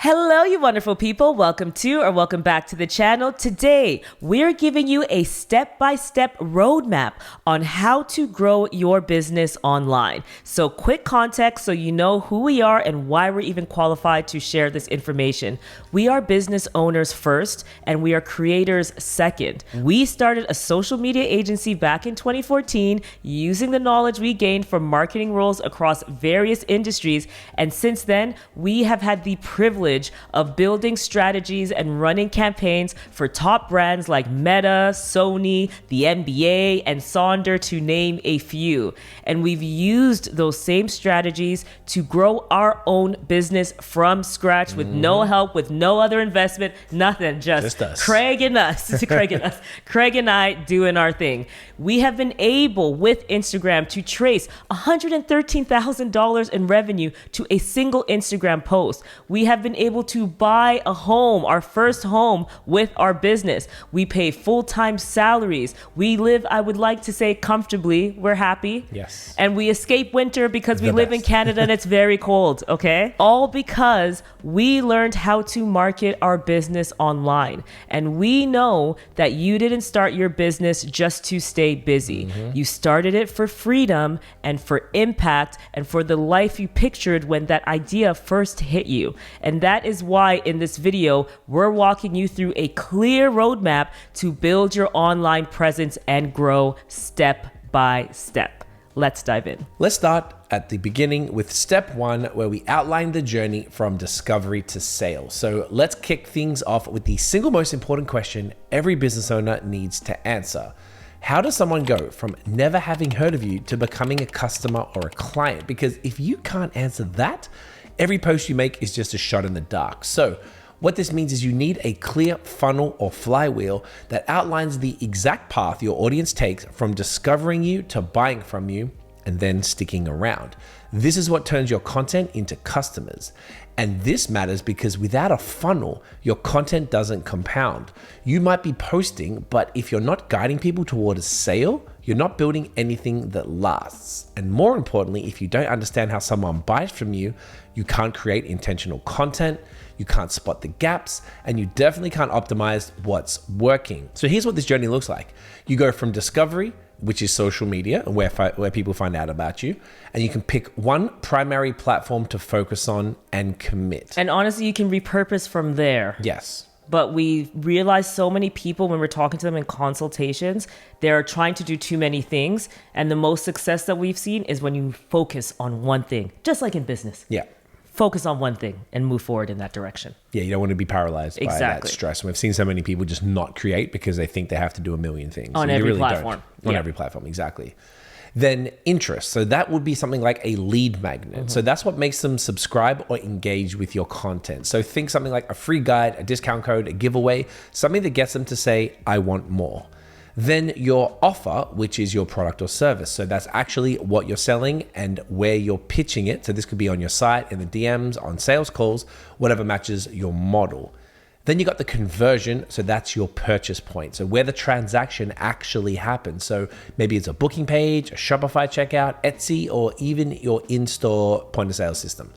Hello, you wonderful people. Welcome back to the channel. Today, we're giving you a step-by-step roadmap on how to grow your business online. So quick context so you know who we are and why we're even qualified to share this information. We are business owners first, and we are creators second. We started a social media agency back in 2014 using the knowledge we gained from marketing roles across various industries. And since then, we have had the privilege of building strategies and running campaigns for top brands like Meta, Sony, the NBA, and Sonder, to name a few. And we've used those same strategies to grow our own business from scratch with no help, with no other investment, nothing, just us. Craig and us. Craig and I doing our thing. We have been able with Instagram to trace $113,000 in revenue to a single Instagram post. We have been able to buy a home, our first home, with our business. We pay full-time salaries. We live, I would like to say, comfortably. We're happy. Yes. And we escape winter because we live in Canada and it's very cold, okay? All because we learned how to market our business online. And we know that you didn't start your business just to stay busy. You started it for freedom and for impact and for the life you pictured when that idea first hit you. And that is why in this video, we're walking you through a clear roadmap to build your online presence and grow step by step. Let's dive in. Let's start at the beginning with step one, where we outline the journey from discovery to sale. So let's kick things off with the single most important question every business owner needs to answer. How does someone go from never having heard of you to becoming a customer or a client? Because if you can't answer that, every post you make is just a shot in the dark. So what this means is you need a clear funnel or flywheel that outlines the exact path your audience takes from discovering you to buying from you and then sticking around. This is what turns your content into customers. And this matters because without a funnel, your content doesn't compound. You might be posting, but if you're not guiding people toward a sale, you're not building anything that lasts. And more importantly, if you don't understand how someone buys from you, you can't create intentional content, you can't spot the gaps, and you definitely can't optimize what's working. So here's what this journey looks like. You go from discovery, which is social media, where people find out about you, and you can pick one primary platform to focus on and commit. And honestly, you can repurpose from there. Yes. But we realize so many people, when we're talking to them in consultations, they're trying to do too many things. And the most success that we've seen is when you focus on one thing, just like in business. Yeah. Focus on one thing and move forward in that direction. Yeah, you don't want to be paralyzed by that stress. And we've seen so many people just not create because they think they have to do a million things. On every platform. On every platform, exactly. Then interest. So that would be something like a lead magnet. So that's what makes them subscribe or engage with your content. So think something like a free guide, a discount code, a giveaway, something that gets them to say, I want more. Then your offer, which is your product or service. So that's actually what you're selling and where you're pitching it. So this could be on your site, in the DMs, on sales calls, whatever matches your model. Then you got the conversion. So that's your purchase point. So where the transaction actually happens. So maybe it's a booking page, a Shopify checkout, Etsy, or even your in-store point of sale system.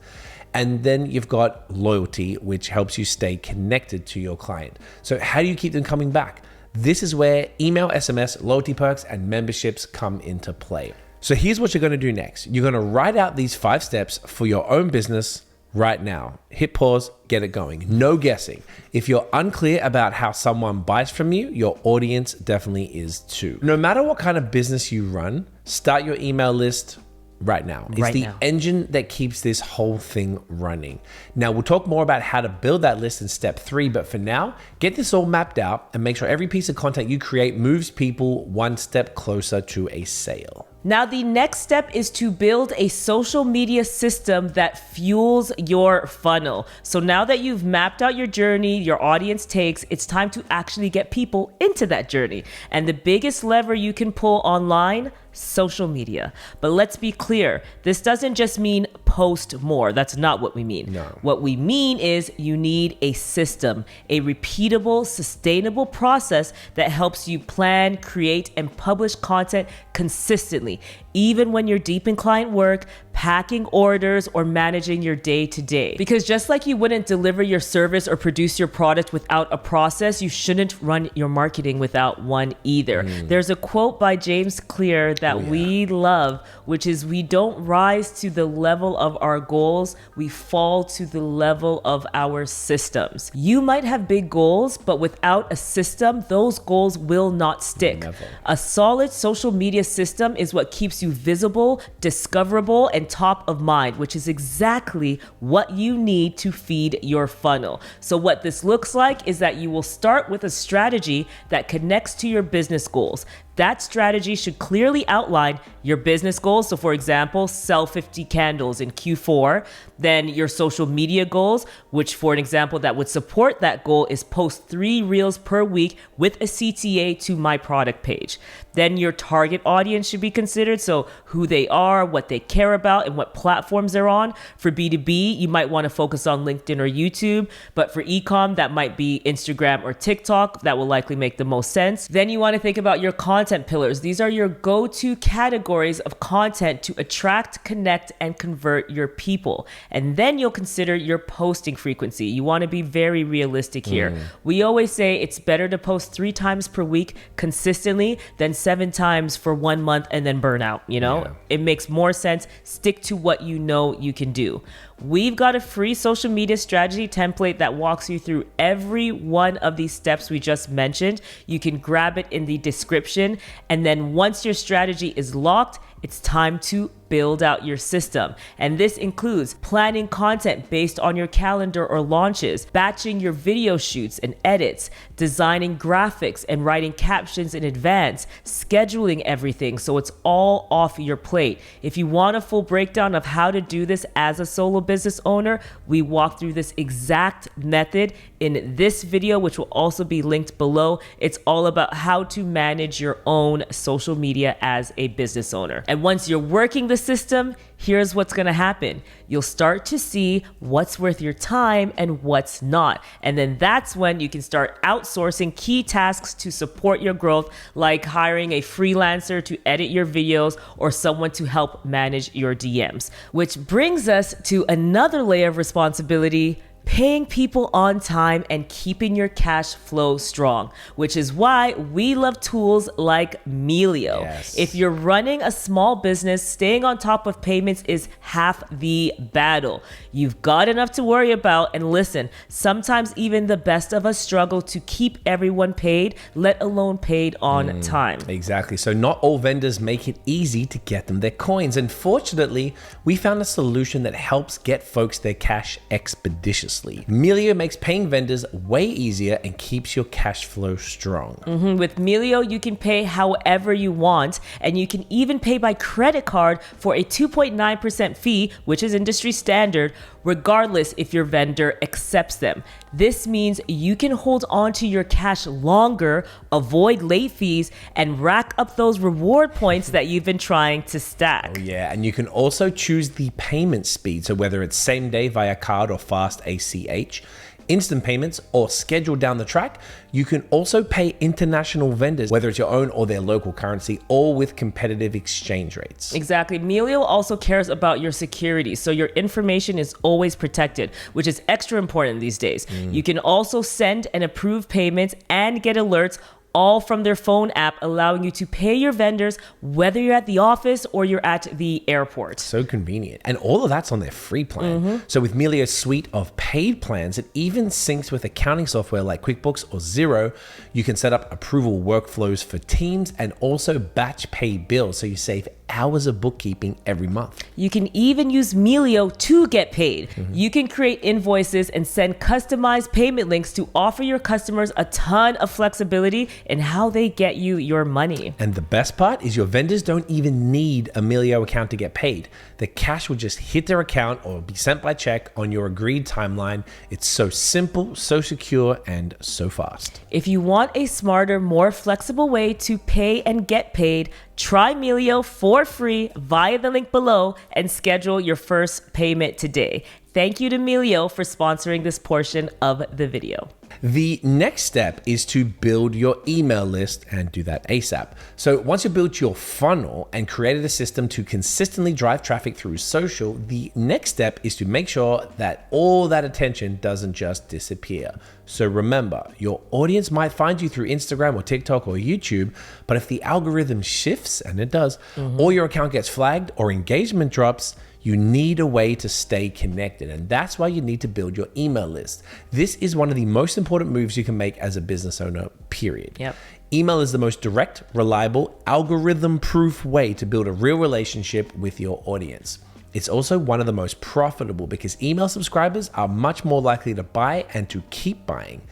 And then you've got loyalty, which helps you stay connected to your client. So how do you keep them coming back? This is where email, SMS, loyalty perks, and memberships come into play. So here's what you're going to do next. You're going to write out these 5 steps for your own business right now. Hit pause, get it going. No guessing. If you're unclear about how someone buys from you, your audience definitely is too. No matter what kind of business you run, start your email list right now. It's the engine that keeps this whole thing running. Now, we'll talk more about how to build that list in step 3, but for now, get this all mapped out and make sure every piece of content you create moves people one step closer to a sale. Now, the next step is to build a social media system that fuels your funnel. So now that you've mapped out your journey, your audience takes, it's time to actually get people into that journey. And the biggest lever you can pull online, social media. But let's be clear, this doesn't just mean post more. That's not what we mean. No. What we mean is you need a system, a repeatable, sustainable process that helps you plan, create, and publish content consistently. even when you're deep in client work, packing orders, or managing your day to day. Because just like you wouldn't deliver your service or produce your product without a process, you shouldn't run your marketing without one either. There's a quote by James Clear that we love, which is, we don't rise to the level of our goals, we fall to the level of our systems. You might have big goals, but without a system, those goals will not stick. Never. A solid social media system is what keeps you visible, discoverable, and top of mind, which is exactly what you need to feed your funnel. So what this looks like is that you will start with a strategy that connects to your business goals. That strategy should clearly outline your business goals. So for example, sell 50 candles in Q4. Then your social media goals, which for an example that would support that goal is post 3 reels per week with a CTA to my product page. Then your target audience should be considered. So who they are, what they care about, and what platforms they're on. For B2B, you might want to focus on LinkedIn or YouTube. But for e-com, that might be Instagram or TikTok. That will likely make the most sense. Then you want to think about your content pillars. These are your go-to categories of content to attract, connect, and convert your people. And then you'll consider your posting frequency. You want to be very realistic here. We always say it's better to post 3 times per week consistently than 7 times for 1 month and then burn out. It makes more sense. Stick to what you know you can do. We've got a free social media strategy template that walks you through every one of these steps we just mentioned. You can grab it in the description. And then once your strategy is locked, it's time to build out your system. And this includes planning content based on your calendar or launches, batching your video shoots and edits, designing graphics and writing captions in advance, scheduling everything so it's all off your plate. If you want a full breakdown of how to do this as a solo business owner, we walk through this exact method in this video, which will also be linked below. It's all about how to manage your own social media as a business owner. And once you're working the system, here's what's going to happen. You'll start to see what's worth your time and what's not. And then that's when you can start outsourcing key tasks to support your growth, like hiring a freelancer to edit your videos or someone to help manage your DMs. Which brings us to another layer of responsibility: paying people on time and keeping your cash flow strong, which is why we love tools like Melio. Yes. If you're running a small business, staying on top of payments is half the battle. You've got enough to worry about, and listen, sometimes even the best of us struggle to keep everyone paid, let alone paid on time. Exactly. So not all vendors make it easy to get them their coins. And fortunately, we found a solution that helps get folks their cash expeditiously. Melio makes paying vendors way easier and keeps your cash flow strong. With Melio, you can pay however you want, and you can even pay by credit card for a 2.9% fee, which is industry standard, regardless if your vendor accepts them. This means you can hold on to your cash longer, avoid late fees, and rack up those reward points that you've been trying to stack. Oh yeah, and you can also choose the payment speed. So whether it's same day via card or fast ACH, instant payments, or scheduled down the track, you can also pay international vendors, whether it's your own or their local currency, all with competitive exchange rates. Exactly. Melio also cares about your security, so your information is always protected, which is extra important these days. You can also send and approve payments and get alerts all from their phone app, allowing you to pay your vendors whether you're at the office or you're at the airport. So convenient. And all of that's on their free plan. So with Melio's suite of paid plans, it even syncs with accounting software like QuickBooks or Xero. You can set up approval workflows for teams and also batch pay bills, so you save hours of bookkeeping every month. You can even use Melio to get paid. You can create invoices and send customized payment links to offer your customers a ton of flexibility in how they get you your money. And the best part is your vendors don't even need a Melio account to get paid. The cash will just hit their account or be sent by check on your agreed timeline. It's so simple, so secure, and so fast. If you want a smarter, more flexible way to pay and get paid, try Melio for free via the link below and schedule your first payment today. Thank you to Melio for sponsoring this portion of the video. The next step is to build your email list and do that ASAP. So once you've built your funnel and created a system to consistently drive traffic through social, the next step is to make sure that all that attention doesn't just disappear. So remember, your audience might find you through Instagram or TikTok or YouTube, but if the algorithm shifts, and it does, or your account gets flagged or engagement drops, you need a way to stay connected. And that's why you need to build your email list. This is one of the most important moves you can make as a business owner, period. Yep. Email is the most direct, reliable, algorithm-proof way to build a real relationship with your audience. It's also one of the most profitable because email subscribers are much more likely to buy and to keep buying.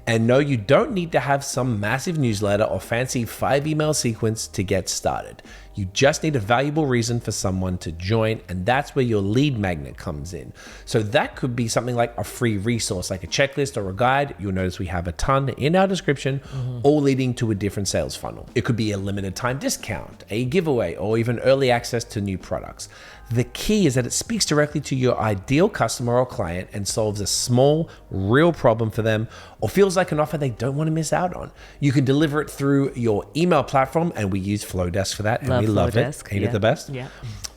And no, you don't need to have some massive newsletter or fancy 5-email sequence to get started. You just need a valuable reason for someone to join, and that's where your lead magnet comes in. So that could be something like a free resource, like a checklist or a guide. You'll notice we have a ton in our description, all leading to a different sales funnel. It could be a limited time discount, a giveaway, or even early access to new products. The key is that it speaks directly to your ideal customer or client and solves a small, real problem for them, or feels like an offer they don't want to miss out on. You can deliver it through your email platform, and we use Flowdesk for that, and we love it. Ain't it the best? Yeah.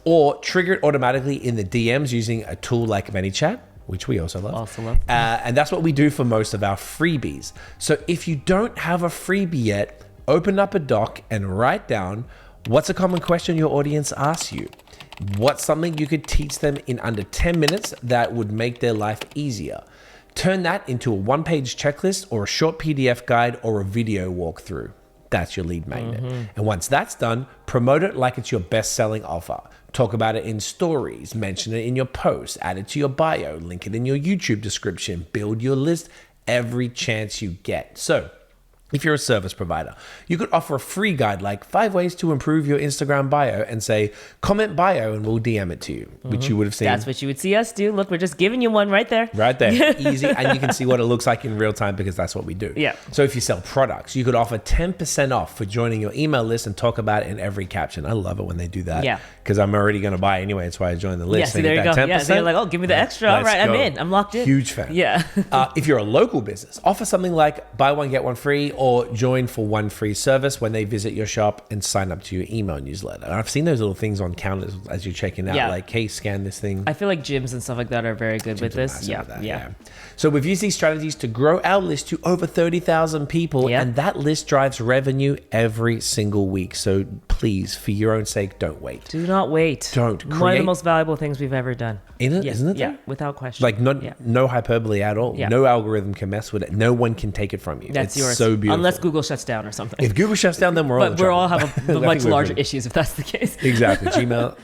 Or trigger it automatically in the DMs using a tool like ManyChat, which we also love. And that's what we do for most of our freebies. So if you don't have a freebie yet, open up a doc and write down what's a common question your audience asks you. What's something you could teach them in under 10 minutes that would make their life easier? Turn that into a one-page checklist or a short PDF guide or a video walkthrough. That's your lead magnet. And once that's done, promote it like it's your best-selling offer. Talk about it in stories, mention it in your posts, add it to your bio, link it in your YouTube description, build your list every chance you get. So if you're a service provider, you could offer a free guide like 5 ways to improve your Instagram bio and say, comment bio and we'll DM it to you, which you would have seen. That's what you would see us do. Look, we're just giving you one right there. Right there. Easy. And you can see what it looks like in real time because that's what we do. Yeah. So if you sell products, you could offer 10% off for joining your email list and talk about it in every caption. I love it when they do that. Yeah. Because I'm already going to buy anyway. That's why I joined the list. Yeah, so there you go. 10%. Yeah, so you're like, oh, give me the extra. All right, I'm in. I'm locked in. Huge fan. Yeah. If you're a local business, offer something like buy one, get one free, or join for one free service when they visit your shop and sign up to your email newsletter. And I've seen those little things on counters as you're checking out, like, hey, scan this thing. I feel like gyms and stuff like that are very good with this. Yeah. So we've used these strategies to grow our list to over 30,000 people, and that list drives revenue every single week. So please, for your own sake, don't wait. Do not wait. Don't. One of the most valuable things we've ever done. Isn't it? Yeah, without question. Like no hyperbole at all. Yeah. No algorithm can mess with it. No one can take it from you. That's yours. So beautiful. Unless Google shuts down or something. If Google shuts down, then we're all in trouble. all have a much larger issues if that's the case. Exactly.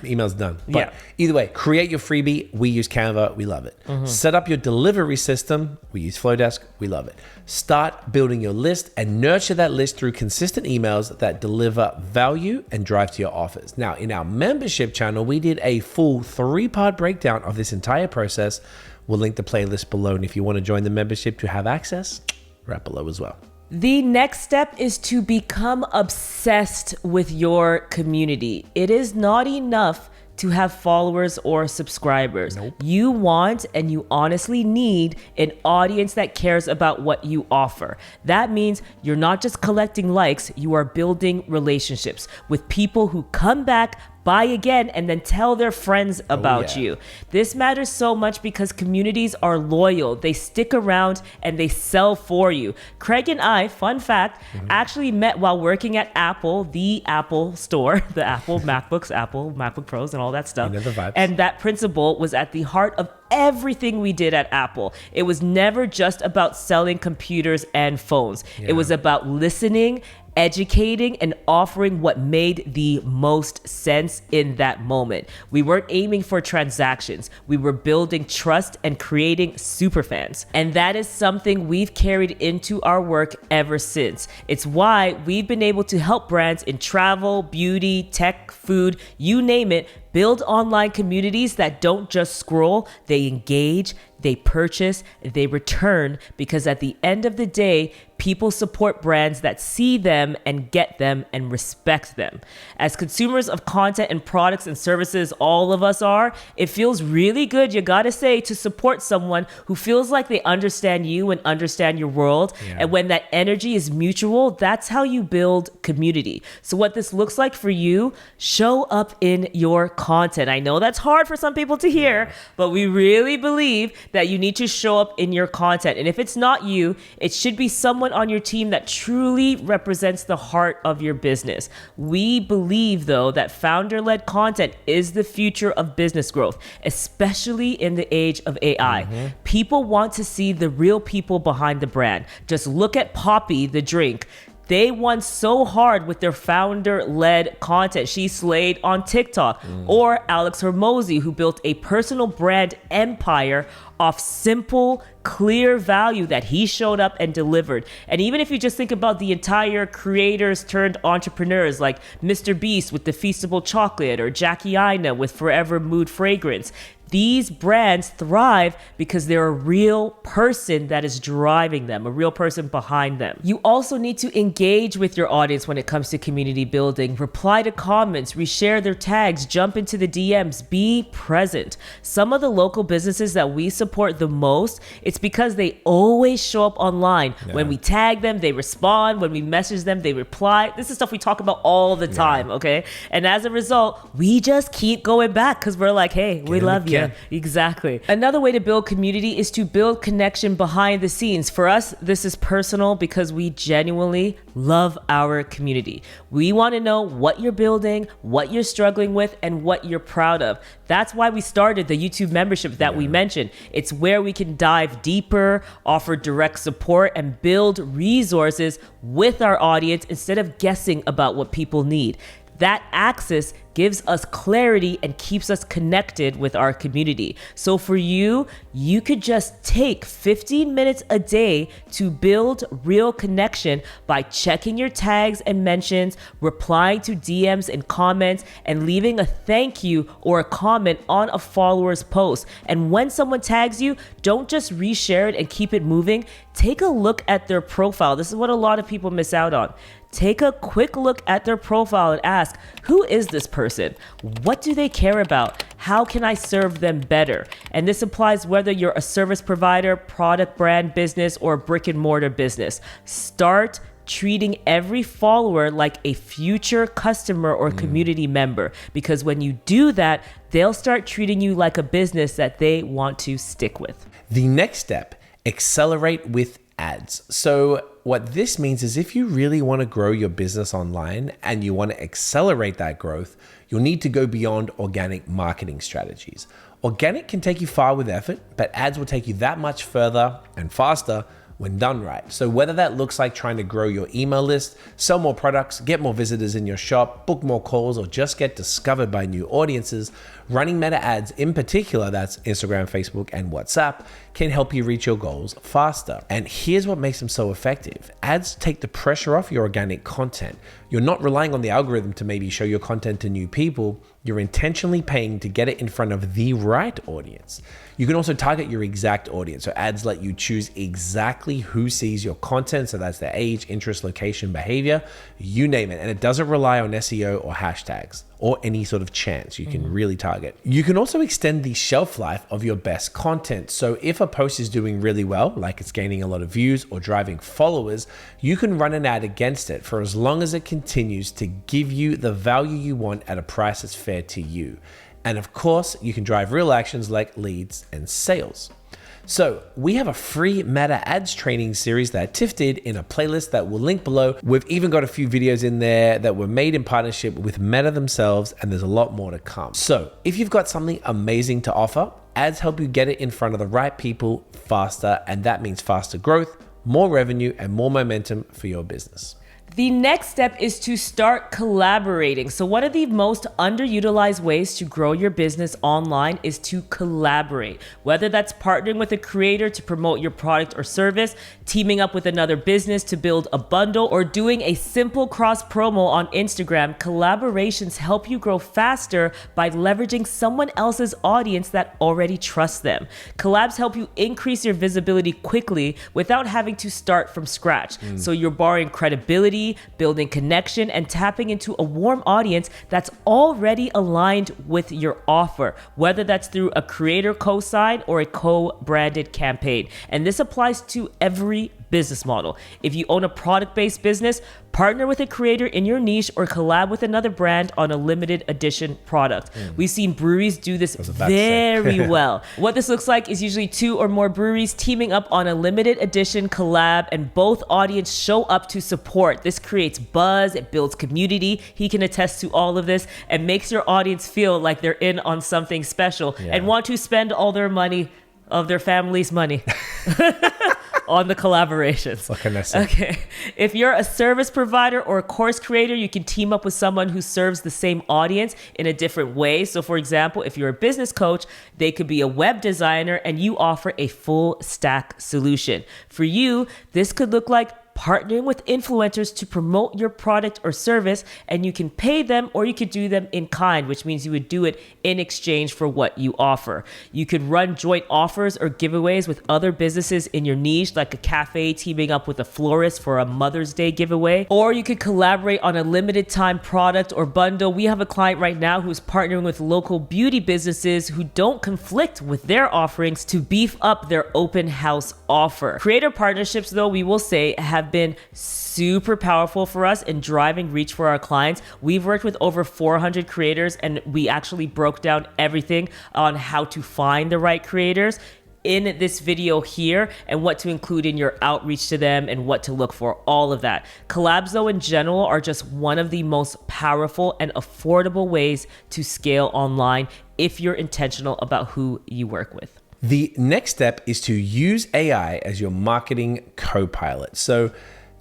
Email's done. But either way, create your freebie. We use Canva. We love it. Set up your delivery system. We use Flowdesk. We love it. Start building your list and nurture that list through consistent emails that deliver value and drive to your offers. Now, in our membership channel, we did a full 3-part breakdown of this entire process. We'll link the playlist below. And if you want to join the membership to have access, right below as well. The next step is to become obsessed with your community. It is not enough to have followers or subscribers. Nope. You want and you honestly need an audience that cares about what you offer. That means you're not just collecting likes, you are building relationships with people who come back, buy again, and then tell their friends about you. This matters so much because communities are loyal. They stick around and they sell for you. Craig and I, fun fact, actually met while working at Apple, the Apple store, the Apple MacBooks, Apple MacBook Pros and all that stuff. You know the vibes. And that principle was at the heart of everything we did at Apple. It was never just about selling computers and phones. It was about listening, educating, and offering what made the most sense in that moment. We weren't aiming for transactions. We were building trust and creating superfans. And that is something we've carried into our work ever since. It's why we've been able to help brands in travel, beauty, tech, food, you name it, build online communities that don't just scroll, they engage, they purchase, they return, because at the end of the day, people support brands that see them and get them and respect them. As consumers of content and products and services, all of us are, it feels really good, you gotta say, to support someone who feels like they understand you and understand your world. Yeah. And when that energy is mutual, that's how you build community. So what this looks like for you, show up in your content. I know that's hard for some people to hear, but we really believe that you need to show up in your content. And if it's not you, it should be someone on your team that truly represents the heart of your business. We believe, though, that founder-led content is the future of business growth, especially in the age of AI. People want to see the real people behind the brand. Just look at Poppy, the drink. They won so hard with their founder-led content. She slayed on TikTok. Or Alex Hormozy, who built a personal brand empire off simple, clear value that he showed up and delivered. And even if you just think about the entire creators turned entrepreneurs like Mr. Beast with the Feastable Chocolate or Jackie Aina with Forever Mood Fragrance, these brands thrive because they're a real person that is driving them, a real person behind them. You also need to engage with your audience when it comes to community building. Reply to comments, reshare their tags, jump into the DMs, be present. Some of the local businesses that we support the most, it's because they always show up online. When we tag them, they respond. When we message them, they reply. This is stuff we talk about all the time, okay? And as a result, we just keep going back because we're like, hey, we love you. Yeah, exactly. Another way to build community is to build connection behind the scenes. For us, this is personal because we genuinely love our community. We want to know what you're building, what you're struggling with, and what you're proud of. That's why we started the YouTube membership that we mentioned. It's where we can dive deeper, offer direct support, and build resources with our audience instead of guessing about what people need. That access gives us clarity and keeps us connected with our community. So for you, you could just take 15 minutes a day to build real connection by checking your tags and mentions, replying to DMs and comments, and leaving a thank you or a comment on a follower's post. And when someone tags you, don't just reshare it and keep it moving. Take a look at their profile. This is what a lot of people miss out on. Take a quick look at their profile and ask, who is this person? What do they care about? How can I serve them better? And this applies whether you're a service provider, product brand business, or brick and mortar business. Start treating every follower like a future customer or community member, because when you do that, they'll start treating you like a business that they want to stick with. The next step, accelerate with ads. So what this means is if you really want to grow your business online and you want to accelerate that growth, you'll need to go beyond organic marketing strategies. Organic can take you far with effort, but ads will take you that much further and faster when done right. So whether that looks like trying to grow your email list, sell more products, get more visitors in your shop, book more calls, or just get discovered by new audiences, running meta ads in particular, that's Instagram, Facebook, and WhatsApp, can help you reach your goals faster. And here's what makes them so effective. Ads take the pressure off your organic content. You're not relying on the algorithm to maybe show your content to new people. You're intentionally paying to get it in front of the right audience. You can also target your exact audience. So ads let you choose exactly who sees your content. So that's their age, interest, location, behavior, you name it. And it doesn't rely on SEO or hashtags or any sort of chance. You can really target. You can also extend the shelf life of your best content. So if a post is doing really well, like it's gaining a lot of views or driving followers, you can run an ad against it for as long as it continues to give you the value you want at a price that's fair to you. And of course, you can drive real actions like leads and sales. So we have a free Meta Ads training series that Tiff did in a playlist that we'll link below. We've even got a few videos in there that were made in partnership with Meta themselves, and there's a lot more to come. So if you've got something amazing to offer, ads help you get it in front of the right people faster, and that means faster growth, more revenue, and more momentum for your business. The next step is to start collaborating. So one of the most underutilized ways to grow your business online is to collaborate. Whether that's partnering with a creator to promote your product or service, teaming up with another business to build a bundle, or doing a simple cross promo on Instagram, collaborations help you grow faster by leveraging someone else's audience that already trusts them. Collabs help you increase your visibility quickly without having to start from scratch. So you're borrowing credibility, building connection, and tapping into a warm audience that's already aligned with your offer, whether that's through a creator co-sign or a co-branded campaign. And this applies to every business model. If you own a product-based business, partner with a creator in your niche or collab with another brand on a limited edition product. We've seen breweries do this very well. What this looks like is usually 2 or more breweries teaming up on a limited edition collab, and both audience show up to support. This creates buzz, it builds community. He can attest to all of this and makes your audience feel like they're in on something special and want to spend all their money of their family's money on the collaborations. What can I say? Okay. If you're a service provider or a course creator, you can team up with someone who serves the same audience in a different way. So for example, if you're a business coach, they could be a web designer and you offer a full stack solution. For you, this could look like partnering with influencers to promote your product or service, and you can pay them or you could do them in kind, which means you would do it in exchange for what you offer. You could run joint offers or giveaways with other businesses in your niche, like a cafe teaming up with a florist for a Mother's Day giveaway, or you could collaborate on a limited time product or bundle. We have a client right now who's partnering with local beauty businesses who don't conflict with their offerings to beef up their open house offer. Creator partnerships, though, we will say, have been super powerful for us in driving reach for our clients. We've worked with over 400 creators, and we actually broke down everything on how to find the right creators in this video here, and what to include in your outreach to them and what to look for, all of that. Collabs, though, in general are just one of the most powerful and affordable ways to scale online if you're intentional about who you work with. The next step is to use AI as your marketing co-pilot. So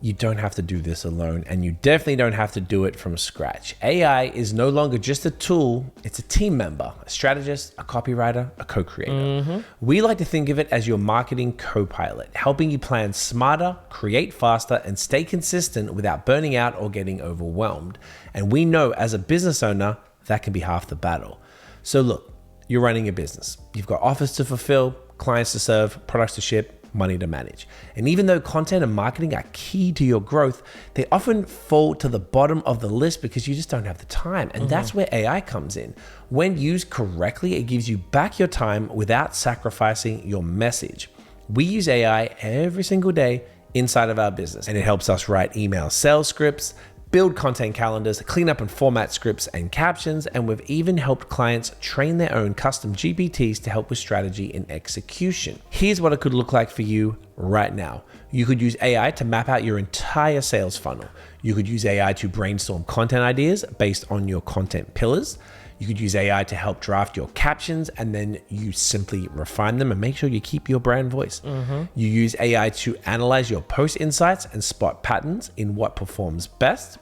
you don't have to do this alone, and you definitely don't have to do it from scratch. AI is no longer just a tool, it's a team member, a strategist, a copywriter, a co-creator. We like to think of it as your marketing co-pilot, helping you plan smarter, create faster, and stay consistent without burning out or getting overwhelmed. And we know as a business owner, that can be half the battle. So look, you're running a business. You've got offers to fulfill, clients to serve, products to ship, money to manage. And even though content and marketing are key to your growth, they often fall to the bottom of the list because you just don't have the time. And that's where AI comes in. When used correctly, it gives you back your time without sacrificing your message. We use AI every single day inside of our business, and it helps us write email sales scripts, build content calendars, clean up and format scripts and captions, and we've even helped clients train their own custom GPTs to help with strategy and execution. Here's what it could look like for you right now. You could use AI to map out your entire sales funnel. You could use AI to brainstorm content ideas based on your content pillars. You could use AI to help draft your captions, and then you simply refine them and make sure you keep your brand voice. You use AI to analyze your post insights and spot patterns in what performs best.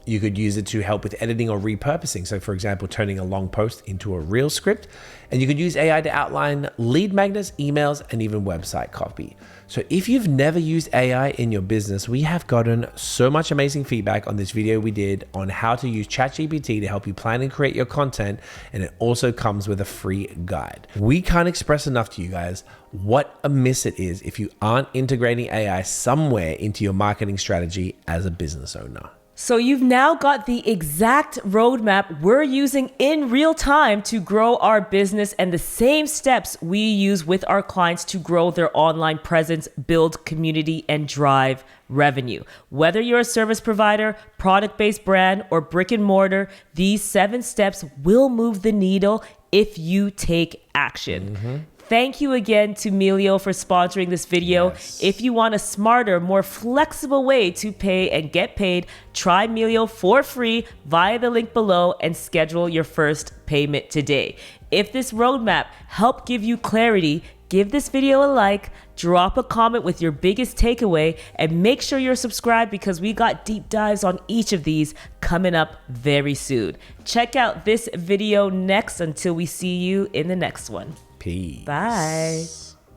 You could use it to help with editing or repurposing. So for example, turning a long post into a reel script. And you could use AI to outline lead magnets, emails, and even website copy. So if you've never used AI in your business, we have gotten so much amazing feedback on this video we did on how to use ChatGPT to help you plan and create your content. And it also comes with a free guide. We can't express enough to you guys what a miss it is if you aren't integrating AI somewhere into your marketing strategy as a business owner. So you've now got the exact roadmap we're using in real time to grow our business, and the same steps we use with our clients to grow their online presence, build community, and drive revenue. Whether you're a service provider, product-based brand, or brick and mortar, these 7 steps will move the needle if you take action. Thank you again to Melio for sponsoring this video. Yes. If you want a smarter, more flexible way to pay and get paid, try Melio for free via the link below and schedule your first payment today. If this roadmap helped give you clarity, Give this video a like, drop a comment with your biggest takeaway, and make sure you're subscribed because we got deep dives on each of these coming up very soon. Check out this video next until we see you in the next one. Peace. Bye.